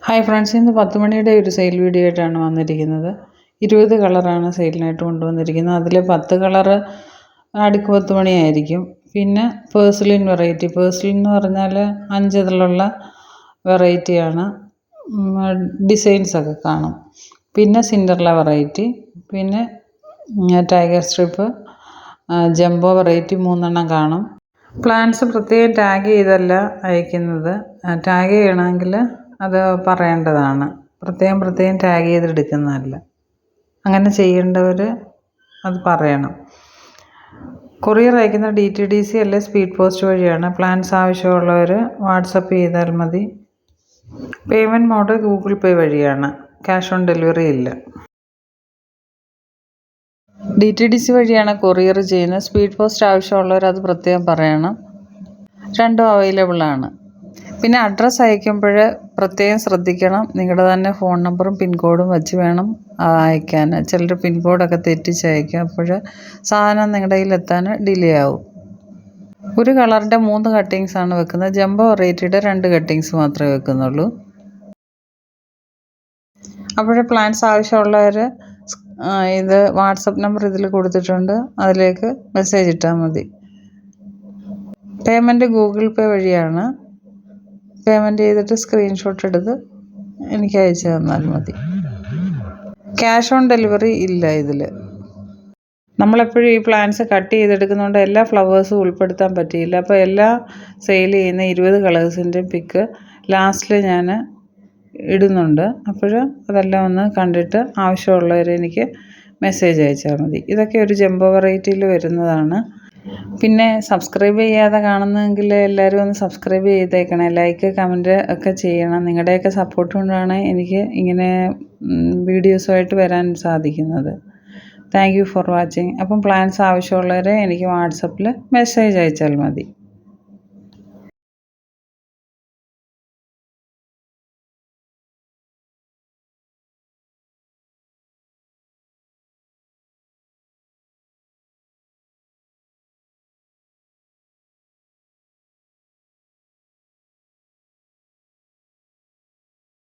Hi friends, ഇന്ന് 10 മണിയുടെ ഒരു സെയിൽ വീഡിയോ ആയിട്ടാണ് വന്നിരിക്കുന്നത്. 20 കളറാണ് സെയിലിനായിട്ട് കൊണ്ടുവന്നിരിക്കുന്നത്. അതിൽ 10 കളറ് അടുക്ക് 10 മണിയായിരിക്കും. പിന്നെ പേഴ്സിലിൻ വെറൈറ്റി, പേഴ്സിലിൻ എന്ന് പറഞ്ഞാൽ 5 ഇതിലുള്ള വെറൈറ്റിയാണ്. ഡിസൈൻസൊക്കെ കാണും. പിന്നെ സിൻഡർല വെറൈറ്റി, പിന്നെ ടൈഗർ സ്ട്രിപ്പ്, ജംബോ വെറൈറ്റി 3 എണ്ണം കാണും. പ്ലാൻസ് പ്രത്യേകം ടാഗ് ചെയ്തല്ല അയക്കുന്നത്. ടാഗ് ചെയ്യണമെങ്കിൽ അത് പറയേണ്ടതാണ്. പ്രത്യേകം ടാഗ് ചെയ്തെടുക്കുന്നതല്ല. അങ്ങനെ ചെയ്യേണ്ടവർ അത് പറയണം. കൊറിയർ അയക്കുന്ന DTDC അല്ലെ സ്പീഡ് പോസ്റ്റ് വഴിയാണ്. പ്ലാൻസ് ആവശ്യമുള്ളവർ വാട്സപ്പ് ചെയ്താൽ മതി. പേയ്മെൻറ്റ് മോഡ് ഗൂഗിൾ പേ വഴിയാണ്. ക്യാഷ് ഓൺ ഡെലിവറി ഇല്ല. DTDC വഴിയാണ് കൊറിയർ ചെയ്യുന്നത്. സ്പീഡ് പോസ്റ്റ് ആവശ്യമുള്ളവർ അത് പ്രത്യേകം പറയണം. രണ്ടും അവൈലബിളാണ്. പിന്നെ അഡ്രസ്സ് അയക്കുമ്പോൾ പ്രത്യേകം ശ്രദ്ധിക്കണം. നിങ്ങളുടെ തന്നെ ഫോൺ നമ്പറും പിൻകോഡും വെച്ച് വേണം അയക്കാൻ. ചിലർ പിൻകോഡൊക്കെ തെറ്റിച്ച് അയക്കും. അപ്പോൾ സാധനം നിങ്ങളുടെ കയ്യിലെത്താൻ ഡിലേ ആവും. ഒരു കളറിൻ്റെ 3 കട്ടിങ്സാണ് വെക്കുന്നത്. ജംബോ വെറൈറ്റിയുടെ 2 കട്ടിങ്സ് മാത്രമേ വെക്കുന്നുള്ളൂ. അപ്പോൾ പ്ലാൻസ് ആവശ്യമുള്ളവർ ഇത് വാട്സപ്പ് നമ്പർ ഇതിൽ കൊടുത്തിട്ടുണ്ട്. അതിലേക്ക് മെസ്സേജ് ഇട്ടാൽ മതി. പേയ്മെൻറ്റ് ഗൂഗിൾ പേ വഴിയാണ്. പേയ്മെൻറ്റ് ചെയ്തിട്ട് സ്ക്രീൻഷോട്ട് എടുത്ത് എനിക്ക് അയച്ചു തന്നാൽ മതി. ക്യാഷ് ഓൺ ഡെലിവറി ഇല്ല ഇതിൽ. നമ്മളെപ്പോഴും ഈ പ്ലാൻസ് കട്ട് ചെയ്തെടുക്കുന്നതുകൊണ്ട് എല്ലാ ഫ്ലവേഴ്സും ഉൾപ്പെടുത്താൻ പറ്റിയില്ല. അപ്പോൾ എല്ലാ സെയിൽ ചെയ്യുന്ന 20 കളേഴ്സിൻ്റെയും പിക്ക് ലാസ്റ്റിൽ ഞാൻ ഇടുന്നുണ്ട്. അപ്പോൾ അതെല്ലാം ഒന്ന് കണ്ടിട്ട് ആവശ്യമുള്ളവർ എനിക്ക് മെസ്സേജ് അയച്ചാൽ മതി. ഇതൊക്കെ ഒരു ജംബോ വെറൈറ്റിയിൽ വരുന്നതാണ്. പിന്നെ സബ്സ്ക്രൈബ് ചെയ്യാതെ കാണുന്നെങ്കിൽ എല്ലാവരും ഒന്ന് സബ്സ്ക്രൈബ് ചെയ്തേക്കണേ. ലൈക്ക്, കമൻറ്റ് ഒക്കെ ചെയ്യണം. നിങ്ങളുടെയൊക്കെ സപ്പോർട്ട് കൊണ്ടാണ് എനിക്ക് ഇങ്ങനെ വീഡിയോസുമായിട്ട് വരാൻ സാധിക്കുന്നത്. Thank you for watching. അപ്പം പ്ലാൻസ് ആവശ്യമുള്ളവരെ എനിക്ക് വാട്സപ്പിൽ മെസ്സേജ് അയച്ചാൽ മതി.